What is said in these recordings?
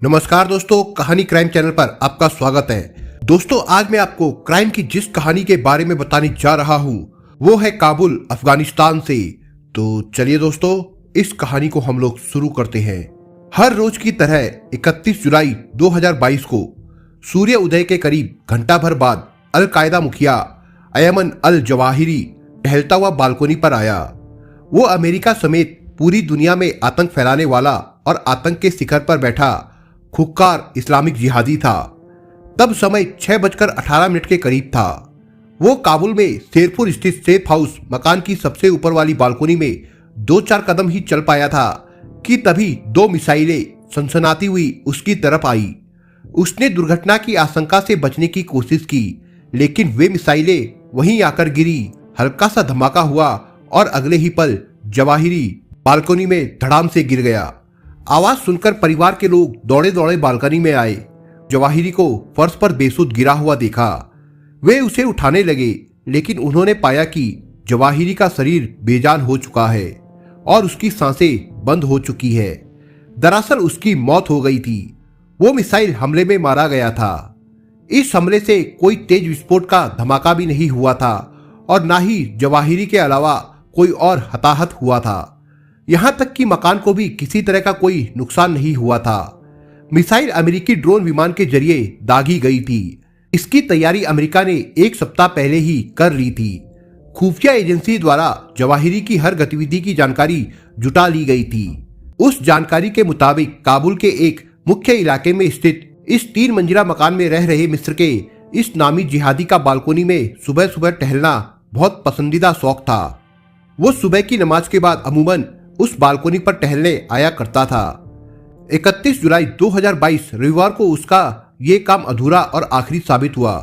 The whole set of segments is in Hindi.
नमस्कार दोस्तों, कहानी क्राइम चैनल पर आपका स्वागत है। दोस्तों, आज मैं आपको क्राइम की जिस कहानी के बारे में बताने जा रहा हूँ वो है काबुल, अफगानिस्तान से। तो चलिए दोस्तों, इस कहानी को हम लोग शुरू करते हैं। हर रोज की तरह 31 जुलाई 2022 को सूर्य उदय के करीब घंटा भर बाद अल कायदा मुखिया अयमन अल जवाहिरी टहलता हुआ बालकोनी पर आया। वो अमेरिका समेत पूरी दुनिया में आतंक फैलाने वाला और आतंक के शिखर पर बैठा खुक्कार इस्लामिक जिहादी था। तब समय 6:18 के करीब था। वो काबुल में शेरपुर स्थित सेफ हाउस मकान की सबसे ऊपर वाली बालकोनी में 2-4 कदम ही चल पाया था कि तभी 2 मिसाइलें सनसनाती हुई उसकी तरफ आई। उसने दुर्घटना की आशंका से बचने की कोशिश की, लेकिन वे मिसाइलें वहीं आकर गिरी। हल्का सा धमाका हुआ और अगले ही पल जवाहिरी बालकोनी में धड़ाम से गिर गया। आवाज सुनकर परिवार के लोग दौड़े दौड़े बालकनी में आए। जवाहिरी को फर्श पर बेसुध गिरा हुआ देखा। वे उसे उठाने लगे, लेकिन उन्होंने पाया कि जवाहिरी का शरीर बेजान हो चुका है और उसकी सांसें बंद हो चुकी है। दरअसल उसकी मौत हो गई थी। वो मिसाइल हमले में मारा गया था। इस हमले से कोई तेज विस्फोट का धमाका भी नहीं हुआ था और ना ही जवाहिरी के अलावा कोई और हताहत हुआ था। यहां तक कि मकान को भी किसी तरह का कोई नुकसान नहीं हुआ था। मिसाइल अमेरिकी ड्रोन विमान के जरिए दागी गई थी। इसकी तैयारी अमेरिका ने 1 सप्ताह पहले ही कर ली थी। खुफिया एजेंसी द्वारा जवाहिरी की हर गतिविधि की जानकारी जुटा ली गई थी। उस जानकारी के मुताबिक काबुल के एक मुख्य इलाके में स्थित इस 3 मंजिला मकान में रह रहे मिस्र के इस नामी जिहादी का बालकोनी में सुबह सुबह टहलना बहुत पसंदीदा शौक था। वो सुबह की नमाज के बाद अमूमन उस बालकोनी पर टहलने आया करता था। 31 जुलाई 2022 रविवार को उसका ये काम अधूरा और आखिरी साबित हुआ।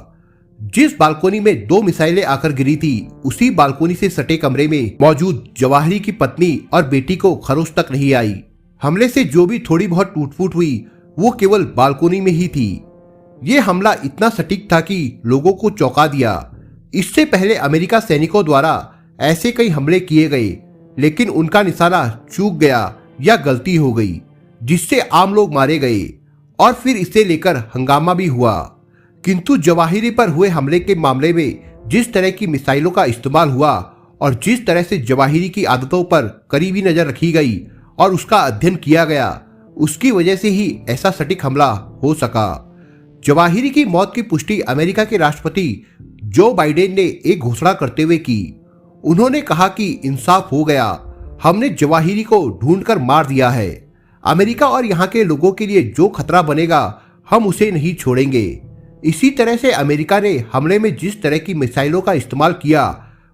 जिस बालकोनी में 2 मिसाइलें आकर गिरी थी, उसी बालकोनी से सटे कमरे में मौजूद जवाहिरी की पत्नी और बेटी को खरोच तक नहीं आई। हमले से जो भी थोड़ी बहुत टूट-फूट हुई वो केवल बालकोनी में ही थी। ये हमला इतना सटीक था कि लोगों को चौंका दिया। इससे पहले अमेरिका सैनिकों द्वारा ऐसे कई हमले किए गए, लेकिन उनका निशाना चूक गया या गलती हो गई, जिससे आम लोग मारे गए और फिर इसे लेकर हंगामा भी हुआ। किंतु जवाहिरी पर हुए हमले के मामले में जिस तरह की मिसाइलों का इस्तेमाल हुआ और जिस तरह से जवाहिरी की आदतों पर करीबी नजर रखी गई और उसका अध्ययन किया गया, उसकी वजह से ही ऐसा सटीक हमला हो सका। जवाहिरी की मौत की पुष्टि अमेरिका के राष्ट्रपति जो बाइडेन ने एक घोषणा करते हुए की। उन्होंने कहा कि इंसाफ हो गया, हमने जवाहिरी को ढूंढकर मार दिया है। अमेरिका और यहाँ के लोगों के लिए जो खतरा बनेगा, हम उसे नहीं छोड़ेंगे। इसी तरह से अमेरिका ने हमले में जिस तरह की मिसाइलों का इस्तेमाल किया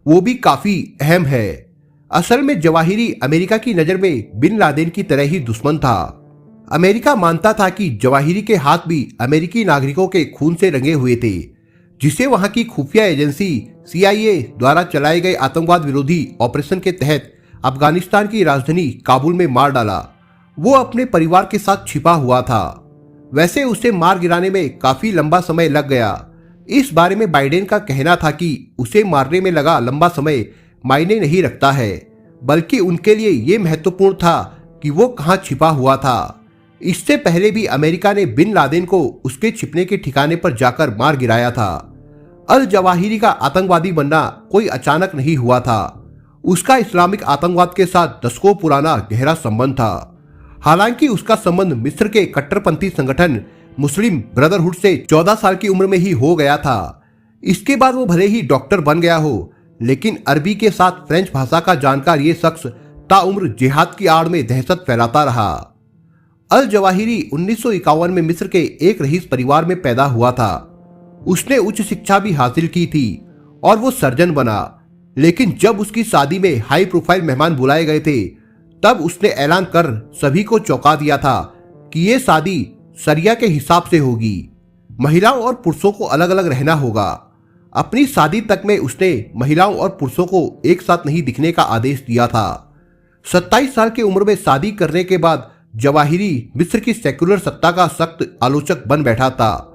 वो भी काफी अहम है। असल में जवाहिरी अमेरिका की नजर में बिन लादेन की तरह ही दुश्मन था। अमेरिका मानता था कि जवाहिरी के हाथ भी अमेरिकी नागरिकों के खून से रंगे हुए थे, जिसे वहां की खुफिया एजेंसी CIA द्वारा चलाए गए आतंकवाद विरोधी ऑपरेशन के तहत अफगानिस्तान की राजधानी काबुल में मार डाला। वो अपने परिवार के साथ छिपा हुआ था। वैसे उसे मार गिराने में काफी लंबा समय लग गया। इस बारे में बाइडेन का कहना था कि उसे मारने में लगा लंबा समय मायने नहीं रखता है, बल्कि उनके लिए ये महत्वपूर्ण था कि वो कहाँ छिपा हुआ था। इससे पहले भी अमेरिका ने बिन लादेन को उसके छिपने के ठिकाने पर जाकर मार गिराया था। अल जवाहिरी का आतंकवादी बनना कोई अचानक नहीं हुआ था। उसका इस्लामिक आतंकवाद के साथ दशकों पुराना गहरा संबंध था। हालांकि उसका संबंध मिस्र के कट्टरपंथी संगठन मुस्लिम ब्रदरहुड से 14 साल की उम्र में ही हो गया था। इसके बाद वो भले ही डॉक्टर बन गया हो, लेकिन अरबी के साथ फ्रेंच भाषा का जानकार ये शख्स ताउम्र जिहाद की आड़ में दहशत फैलाता रहा। अल जवाहिरी 1951 में मिस्र के एक रईस परिवार में पैदा हुआ था। उसने उच्च शिक्षा भी हासिल की थी और वो सर्जन बना। लेकिन जब उसकी शादी में हाई प्रोफाइल मेहमान बुलाए गए थे, तब उसने ऐलान कर सभी को चौंका दिया था कि ये शादी शरिया के हिसाब से होगी। महिलाओं और पुरुषों को अलग अलग रहना होगा। अपनी शादी तक में उसने महिलाओं और पुरुषों को एक साथ नहीं दिखने का आदेश दिया था। 27 साल की उम्र में शादी करने के बाद जवाहिरी मिस्र की सेक्युलर सत्ता का सख्त आलोचक बन बैठा था।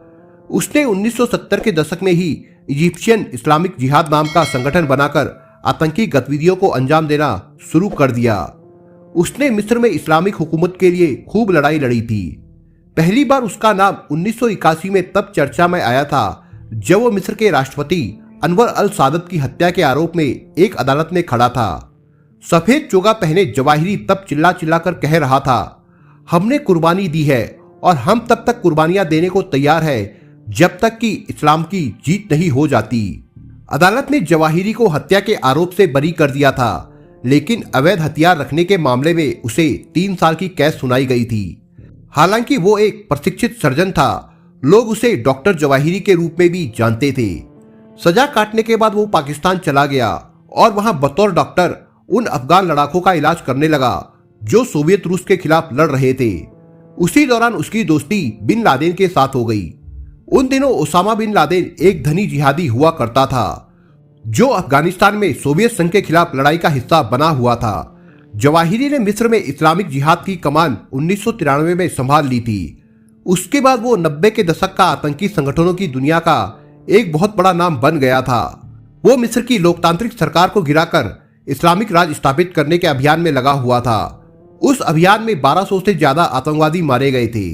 उसने 1970 के दशक में ही इजिप्शियन इस्लामिक जिहाद नाम का संगठन बनाकर आतंकी गतिविधियों को अंजाम देना शुरू कर दिया। उसने मिस्र में इस्लामिक हुकूमत के लिए खूब लड़ाई लड़ी थी। पहली बार उसका नाम 1981 में तब चर्चा में आया था जब वो मिस्र के राष्ट्रपति अनवर अल सादत की हत्या के आरोप में एक अदालत में खड़ा था। सफेद चोगा पहने जवाहिरी तब चिल्ला चिल्ला कर कह रहा था, हमने कुर्बानी दी है और हम तब तक कुर्बानियां देने को तैयार है जब तक कि इस्लाम की जीत नहीं हो जाती। अदालत ने जवाहिरी को हत्या के आरोप से बरी कर दिया था, लेकिन अवैध हथियार रखने के मामले में उसे 3 साल की कैद सुनाई गई थी। हालांकि वो एक प्रशिक्षित सर्जन था, लोग उसे डॉक्टर जवाहिरी के रूप में भी जानते थे। सजा काटने के बाद वो पाकिस्तान चला गया और वहां बतौर डॉक्टर उन अफगान लड़ाकों का इलाज करने लगा जो सोवियत रूस के खिलाफ लड़ रहे थे। उसी दौरान उसकी दोस्ती बिन लादेन के साथ हो गई। उन दिनों ओसामा बिन लादेन एक धनी जिहादी हुआ करता था जो अफगानिस्तान में सोवियत संघ के खिलाफ लड़ाई का हिस्सा बना हुआ था। जवाहिरी ने मिस्र में इस्लामिक जिहाद की कमान 1993 में संभाल ली थी। उसके बाद वो 90 के दशक का आतंकी संगठनों की दुनिया का एक बहुत बड़ा नाम बन गया था। वो मिस्र की लोकतांत्रिक सरकार को गिराकर इस्लामिक राज स्थापित करने के अभियान में लगा हुआ था। उस अभियान में 1200 से ज्यादा आतंकवादी मारे गए थे।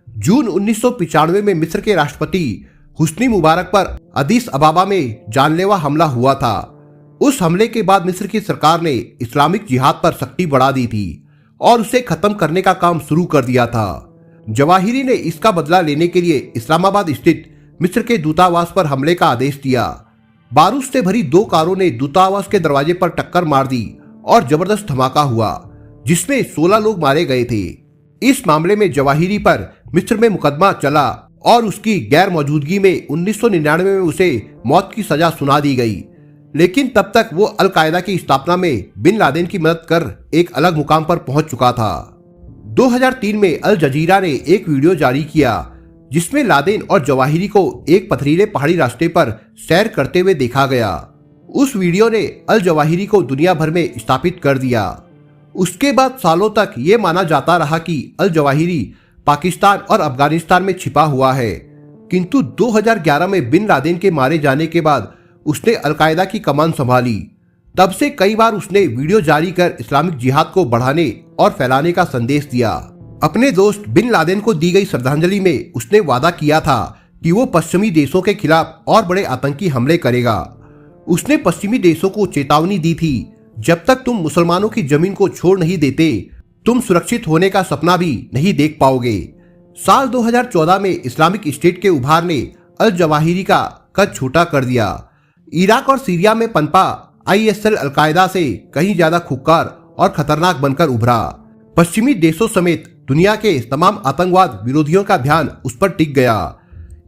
जून 1995 में मिस्र के राष्ट्रपति हुस्नी मुबारक पर अदीस अबाबा में जानलेवा हमला हुआ था। उस हमले के बाद मिस्र की सरकार ने इस्लामिक जिहाद पर सख्ती बढ़ा दी थी और उसे खत्म करने का काम शुरू कर दिया था। जवाहिरी ने इसका बदला लेने के लिए इस्लामाबाद स्थित मिस्र के दूतावास पर हमले का आदेश दिया। बारूद से भरी 2 कारों ने दूतावास के दरवाजे पर टक्कर मार दी और जबरदस्त धमाका हुआ जिसमें 16 लोग मारे गए थे। इस मामले में जवाहिरी पर मिस्र में मुकदमा चला और उसकी गैर मौजूदगी में 1999 में उसे मौत की सजा सुना दी गई। लेकिन तब तक वो अल कायदा की स्थापना में बिन लादेन की मदद कर एक अलग मुकाम पर पहुंच चुका था। 2003 में अल जजीरा ने एक वीडियो जारी किया जिसमें लादेन और जवाहिरी को एक पथरीले पहाड़ी रास्ते पर सैर करते हुए देखा गया। उस वीडियो ने अल जवाहिरी को दुनिया भर में स्थापित कर दिया। उसके बाद सालों तक ये माना जाता रहा कि अल जवाहिरी पाकिस्तान और अफगानिस्तान में छिपा हुआ है, किंतु 2011 में बिन लादेन के मारे जाने के बाद उसने अलकायदा की कमान संभाली। तब से कई बार उसने वीडियो जारी कर इस्लामिक जिहाद को बढ़ाने और फैलाने का संदेश दिया। अपने दोस्त बिन लादेन को दी गई श्रद्धांजलि में उसने वादा किया था कि वो पश्चिमी देशों के खिलाफ और बड़े आतंकी हमले करेगा। उसने पश्चिमी देशों को चेतावनी दी थी, जब तक तुम मुसलमानों की जमीन को छोड़ नहीं देते तुम सुरक्षित होने का सपना भी नहीं देख पाओगे। साल 2014 में इस्लामिक स्टेट के उभार ने अल जवाहिरी का कद छोटा कर दिया। इराक और सीरिया में पनपा ISL अलकायदा से कहीं ज्यादा खुक्कार और खतरनाक बनकर उभरा। पश्चिमी देशों समेत दुनिया के तमाम आतंकवाद विरोधियों का ध्यान उस पर टिक गया।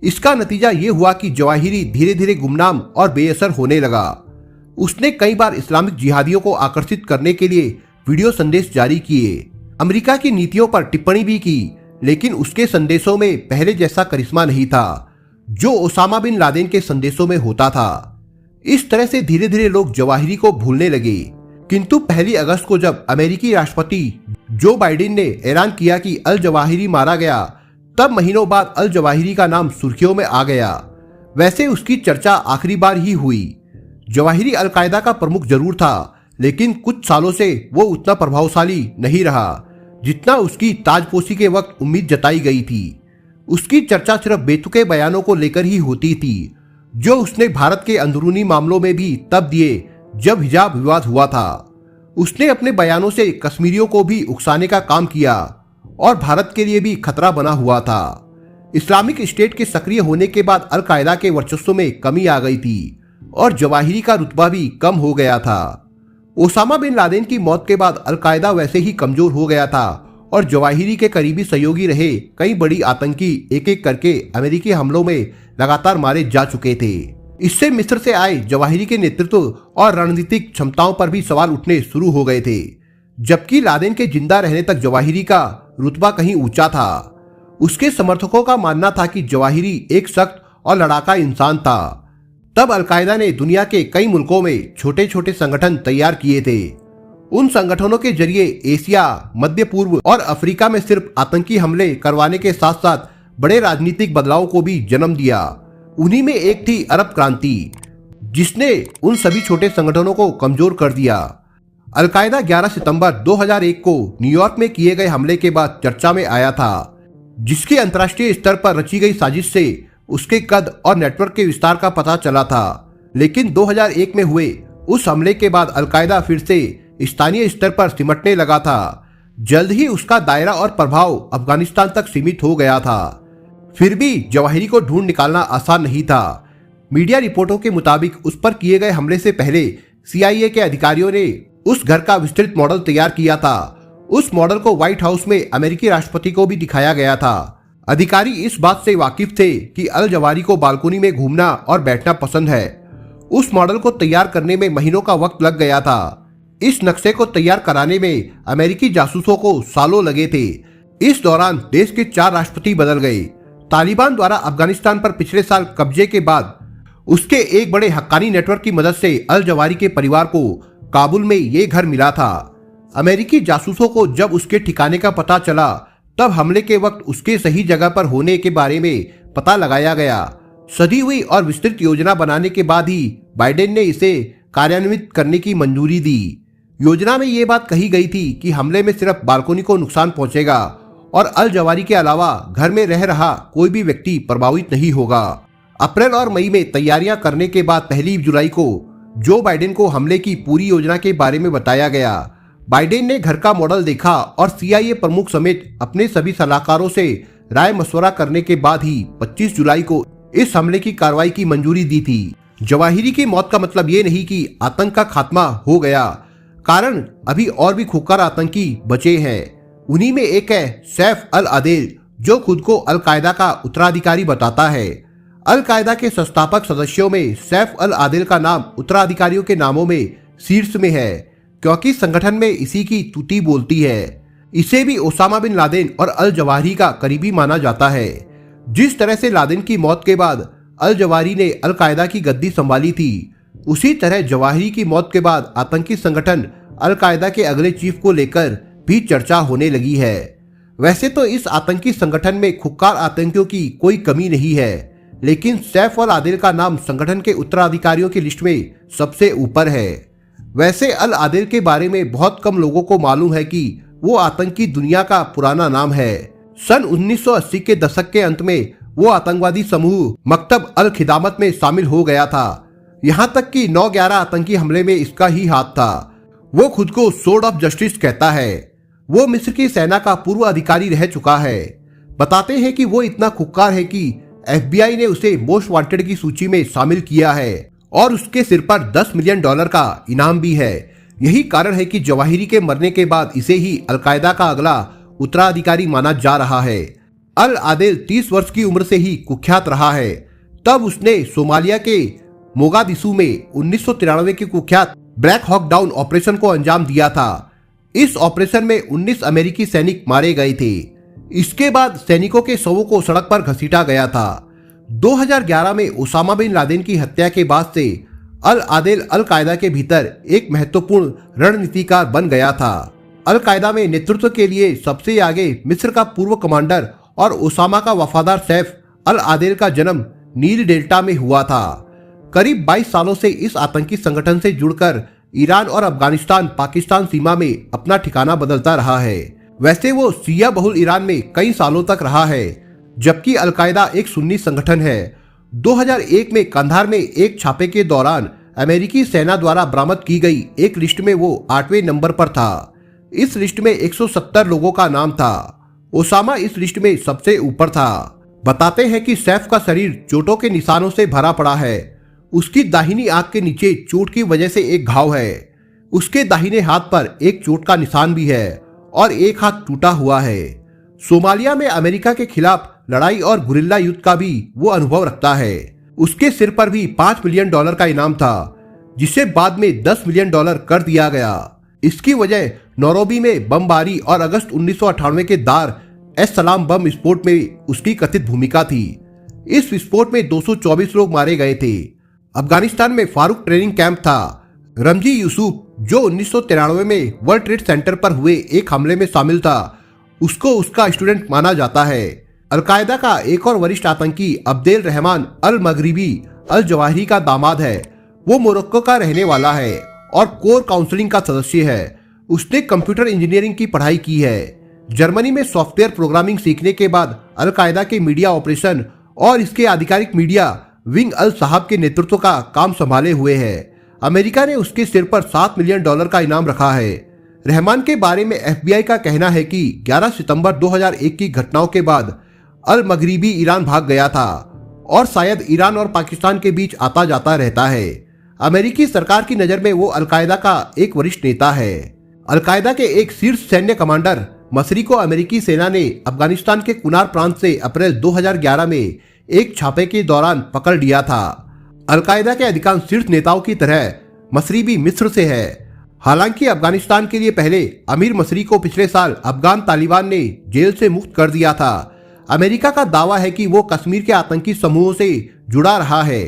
इसका नतीजा ये हुआ कि जवाहिरी धीरे धीरे गुमनाम और बेअसर होने लगा। उसने कई बार इस्लामिक जिहादियों को आकर्षित करने के लिए वीडियो संदेश जारी किए, अमेरिका की नीतियों पर टिप्पणी भी की, लेकिन उसके संदेशों में पहले जैसा करिश्मा नहीं था जो ओसामा बिन लादेन के संदेशों में होता था। इस तरह से धीरे धीरे लोग जवाहिरी को भूलने लगे। किंतु 1 अगस्त को जब अमेरिकी राष्ट्रपति जो बाइडेन ने ऐलान किया कि अल जवाहिरी मारा गया, तब महीनों बाद अल जवाहिरी का नाम सुर्खियों में आ गया। वैसे उसकी चर्चा आखिरी बार ही हुई। जवाहिरी अलकायदा का प्रमुख जरूर था, लेकिन कुछ सालों से वो उतना प्रभावशाली नहीं रहा जितना उसकी ताजपोशी के वक्त उम्मीद जताई गई थी। उसकी चर्चा सिर्फ बेतुके बयानों को लेकर ही होती थी जो उसने भारत के अंदरूनी मामलों में भी तब दिए जब हिजाब विवाद हुआ था। उसने अपने बयानों से कश्मीरियों को भी उकसाने का काम किया और भारत के लिए भी खतरा बना हुआ था। इस्लामिक स्टेट के सक्रिय होने के बाद अल कायदा के वर्चस्व में कमी आ गई थी और जवाहिरी का रुतबा भी कम हो गया था। ओसामा बिन लादेन की मौत के बाद अल कायदा वैसे ही कमजोर हो गया था और जवाहिरी के करीबी सहयोगी रहे कई बड़ी आतंकी एक एक करके अमेरिकी हमलों में लगातार मारे जा चुके थे। इससे मिस्र से आए जवाहिरी के नेतृत्व और रणनीतिक क्षमताओं पर भी सवाल उठने शुरू हो गए थे, जबकि लादेन के जिंदा रहने तक जवाहिरी का रुतबा कहीं ऊंचा था। उसके समर्थकों का मानना था कि जवाहिरी एक सख्त और लड़ाका इंसान था। तब अलकायदा ने दुनिया के कई मुल्कों में छोटे छोटे संगठन तैयार किए थे। उन संगठनों के जरिए एशिया, मध्य पूर्व और अफ्रीका में सिर्फ आतंकी हमले करवाने के साथ साथ बड़े राजनीतिक बदलावों को भी जन्म दिया। उन्हीं में एक थी अरब क्रांति, जिसने उन सभी छोटे संगठनों को कमजोर कर दिया। अलकायदा 11 सितंबर 2001 को न्यूयॉर्क में किए गए हमले के बाद चर्चा में आया था। जिसकी अंतर्राष्ट्रीय स्तर पर रची गई साजिश से उसके कद और नेटवर्क के विस्तार का पता चला था। लेकिन 2001 में हुए उस हमले के बाद अलकायदा फिर से स्थानीय स्तर पर सिमटने लगा था। जल्द ही उसका दायरा और प्रभाव अफगानिस्तान तक सीमित हो गया था। फिर भी जवाहिरी को ढूंढ निकालना आसान नहीं था। मीडिया रिपोर्टों के मुताबिक उस पर किए गए हमले से पहले CIA के अधिकारियों ने उस घर का विस्तृत मॉडल तैयार किया था। उस मॉडल को व्हाइट हाउस में अमेरिकी राष्ट्रपति को भी दिखाया गया था। अधिकारी इस बात से वाकिफ थे कि अल जवाहिरी को बालकोनी में घूमना और बैठना पसंद है। उस मॉडल को तैयार करने में महीनों का वक्त लग गया था। इस नक्शे को तैयार कराने में अमेरिकी जासूसों को सालों लगे थे। इस दौरान देश के 4 राष्ट्रपति बदल गए। तालिबान द्वारा अफगानिस्तान पर पिछले साल कब्जे के बाद उसके एक बड़े हक्कानी नेटवर्क की मदद से अल जवाहिरी के परिवार को काबुल में ये घर मिला था। अमेरिकी जासूसों को जब उसके ठिकाने का पता चला तब हमले के वक्त उसके सही जगह पर होने के बारे में पता लगाया गया। सधी हुई और विस्तृत योजना बनाने के बाद ही बाइडेन ने इसे कार्यान्वित करने की मंजूरी दी। योजना में ये बात कही गई थी कि हमले में सिर्फ बालकोनी को नुकसान पहुंचेगा और अल जवाहिरी के अलावा घर में रह रहा कोई भी व्यक्ति प्रभावित नहीं होगा। अप्रैल और मई में तैयारियां करने के बाद 1 जुलाई को जो बाइडेन को हमले की पूरी योजना के बारे में बताया गया। बाइडेन ने घर का मॉडल देखा और CIA प्रमुख समेत अपने सभी सलाहकारों से राय मशवरा करने के बाद ही 25 जुलाई को इस हमले की कार्रवाई की मंजूरी दी थी। जवाहिरी की मौत का मतलब ये नहीं कि आतंक का खात्मा हो गया, कारण अभी और भी खूंखार आतंकी बचे हैं। उन्हीं में एक है सैफ अल आदिल, जो खुद को अल कायदा का उत्तराधिकारी बताता है। अल कायदा के संस्थापक सदस्यों में सैफ अल आदिल का नाम उत्तराधिकारियों के नामों में शीर्ष में है, क्योंकि संगठन में इसी की तूती बोलती है। इसे भी ओसामा बिन लादेन और अल जवाहिरी का करीबी माना जाता है। जिस तरह से लादेन की मौत के बाद अल जवाहिरी ने अल कायदा की गद्दी संभाली थी, उसी तरह जवाहिरी की मौत के बाद आतंकी संगठन अल कायदा के अगले चीफ को लेकर भी चर्चा होने लगी है। वैसे तो इस आतंकी संगठन में खुक्कार आतंकियों की कोई कमी नहीं है, लेकिन सैफ अल आदिल का नाम संगठन के उत्तराधिकारियों की लिस्ट में सबसे ऊपर है। वैसे अल आदिल के बारे में बहुत कम लोगों को मालूम है कि वो आतंकी दुनिया का पुराना नाम है। सन 1980 के दशक के अंत में वो आतंकवादी समूह मकतब अल खिदामत में शामिल हो गया था। यहाँ तक कि 9/11 आतंकी हमले में इसका ही हाथ था। वो खुद को सोर्ड ऑफ जस्टिस कहता है। वो मिस्र की सेना का पूर्व अधिकारी रह चुका है। बताते हैं कि वो इतना खुक्कार है कि FBI ने उसे मोस्ट वांटेड की सूची में शामिल किया है और उसके सिर पर $10 मिलियन का इनाम भी है। यही कारण है कि जवाहिरी के मरने के बाद इसे ही अलकायदा का अगला उत्तराधिकारी माना जा रहा है। अल आदिल 30 वर्ष की उम्र से ही कुख्यात रहा है। तब उसने सोमालिया के मोगादिशु में 1993 के कुख्यात ब्लैक हॉक डाउन ऑपरेशन को अंजाम दिया था। इस ऑपरेशन में 19 अमेरिकी सैनिक मारे गए थे। इसके बाद सैनिकों के शवों को सड़क पर घसीटा गया था। 2011 में ओसामा बिन लादेन की हत्या के बाद से अल आदिल अल कायदा के भीतर एक महत्वपूर्ण रणनीतिकार बन गया था। अल कायदा में नेतृत्व के लिए सबसे आगे मिस्र का पूर्व कमांडर और ओसामा का वफादार सैफ अल आदिल का जन्म नील डेल्टा में हुआ था। करीब 22 सालों से इस आतंकी संगठन से जुड़कर ईरान और अफगानिस्तान पाकिस्तान सीमा में अपना ठिकाना बदलता रहा है। वैसे वो शिया बहुल ईरान में कई सालों तक रहा है, जबकि अलकायदा एक सुन्नी संगठन है। 2001 में कंधार में एक छापे के दौरान अमेरिकी सेना द्वारा बरामद की गई एक लिस्ट में वो 8वें नंबर पर था। इस लिस्ट में 170 लोगों का नाम था। ओसामा इस लिस्ट में सबसे ऊपर था। बताते हैं कि सैफ का शरीर चोटों के निशानों से भरा पड़ा है। उसकी दाहिनी आंख के नीचे चोट की वजह से एक घाव है। उसके दाहिने हाथ पर एक चोट का निशान भी है और एक हाथ टूटा हुआ है। सोमालिया में अमेरिका के खिलाफ लड़ाई और गुरिल्ला युद्ध का भी वो अनुभव रखता है। उसके सिर पर भी $5 मिलियन का इनाम था, जिसे बाद में $10 मिलियन कर दिया गया। इसकी वजह नौरोबी में बमबारी और अगस्त 1998 के दार एस सलाम बम विस्फोट में उसकी कथित भूमिका थी। इस विस्फोट में 224 लोग मारे गए थे। अफगानिस्तान में फारूक ट्रेनिंग कैंप था। रमजी यूसुफ, जो 1993 में वर्ल्ड ट्रेड सेंटर पर हुए एक हमले में शामिल था, उसको उसका स्टूडेंट माना जाता है। अलकायदा का एक और वरिष्ठ आतंकी अब्देल रहमान अल मगरिबी अल जवाहिरी का दामाद है। वो मोरक्को का रहने वाला है और कोर काउंसिलिंग का सदस्य है। उसने कंप्यूटर इंजीनियरिंग की पढ़ाई की है, जर्मनी में सॉफ्टवेयर प्रोग्रामिंग सीखने के बाद अलकायदा के मीडिया ऑपरेशन और इसके आधिकारिक मीडिया विंग अल साहब के नेतृत्व का काम संभाले हुए है। अमेरिका ने उसके सिर पर $7 मिलियन का इनाम रखा है। रहमान के बारे में FBI का कहना है कि 11 सितंबर 2001 की घटनाओं के बाद अल मगरिबी ईरान भाग गया था और शायद ईरान और पाकिस्तान के बीच आता जाता रहता है। अमेरिकी सरकार की नज़र में वो अलकायदा का एक वरिष्ठ नेता है। अलकायदा के एक शीर्ष सैन्य कमांडर मसरी को अमेरिकी सेना ने अफगानिस्तान के कुनार प्रांत से अप्रैल 2011 में एक छापे के दौरान पकड़ लिया था। अलकायदा के अधिकांश शीर्ष नेताओं की तरह मसरी भी मिस्र से है। हालांकि अफगानिस्तान के लिए पहले अमीर मसरी को पिछले साल अफगान तालिबान ने जेल से मुक्त कर दिया था। अमेरिका का दावा है कि वो कश्मीर के आतंकी समूहों से जुड़ा रहा है।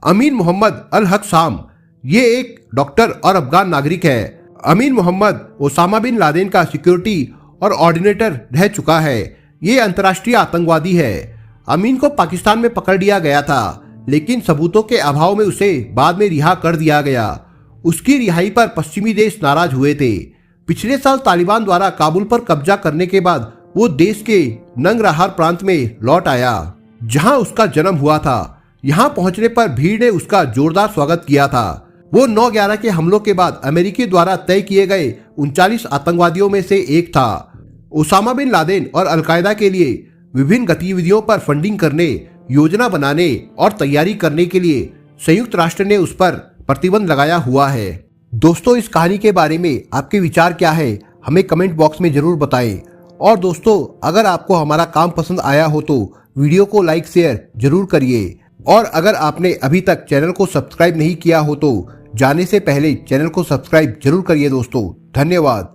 अमीन मोहम्मद अल हक शाम ये एक डॉक्टर और अफगान नागरिक है। अमीन मोहम्मद ओसामा बिन लादेन का सिक्योरिटी और ऑर्डिनेटर रह चुका है। ये अंतर्राष्ट्रीय आतंकवादी है। अमीन को पाकिस्तान में पकड़ लिया गया था, लेकिन सबूतों के अभाव में उसे बाद में रिहा कर दिया गया। उसकी रिहाई पर पश्चिमी देश नाराज हुए थे। पिछले साल तालिबान द्वारा काबुल पर कब्जा करने के बाद वो देश के नंगरहार प्रांत में लौट आया, जहां उसका जन्म हुआ था। यहां पहुंचने पर भीड़ ने उसका जोरदार स्वागत किया था। वो 9/11 के हमलों के बाद अमेरिकी द्वारा तय किए गए 39 आतंकवादियों में से एक था। ओसामा बिन लादेन और अलकायदा के लिए विभिन्न गतिविधियों पर फंडिंग करने, योजना बनाने और तैयारी करने के लिए संयुक्त राष्ट्र ने उस पर प्रतिबंध लगाया हुआ है। दोस्तों, इस कहानी के बारे में आपके विचार क्या है, हमें कमेंट बॉक्स में जरूर बताएं। और दोस्तों, अगर आपको हमारा काम पसंद आया हो तो वीडियो को लाइक शेयर जरूर करिए। और अगर आपने अभी तक चैनल को सब्सक्राइब नहीं किया हो तो जाने से पहले चैनल को सब्सक्राइब जरूर करिए दोस्तों। धन्यवाद।